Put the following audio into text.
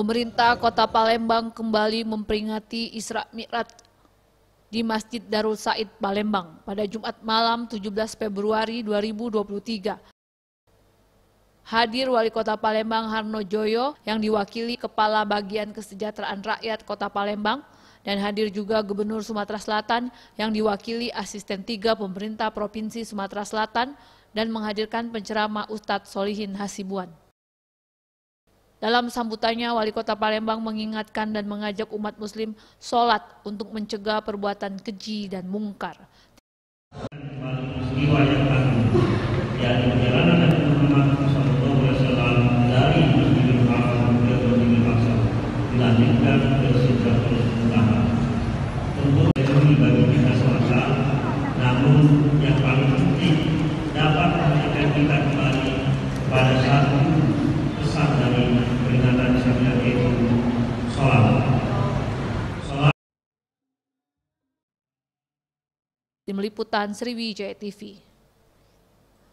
Pemerintah Kota Palembang kembali memperingati Isra Mi'raj di Masjid Darul Said Palembang pada Jumat malam 17 Februari 2023. Hadir Wali Kota Palembang Harno Joyo yang diwakili Kepala Bagian Kesejahteraan Rakyat Kota Palembang, dan hadir juga Gubernur Sumatera Selatan yang diwakili Asisten 3 Pemerintah Provinsi Sumatera Selatan dan menghadirkan penceramah Ustadz Solihin Hasibuan. Dalam sambutannya, Wali Kota Palembang mengingatkan dan mengajak umat Muslim sholat untuk mencegah perbuatan keji dan mungkar. Peristiwa yang agung, yakni perjalanan Nabi Muhammad SAW dari Masjidil Haram ke Masjidil Aqsa dilanjutkan ke Sidratul Muntaha. Tentu ini bagi kita semua, namun yang paling penting dapat menjadikan kita kembali pada satu pesan dari peringatan Isra yaitu sholat. Tim Liputan Sriwijaya TV.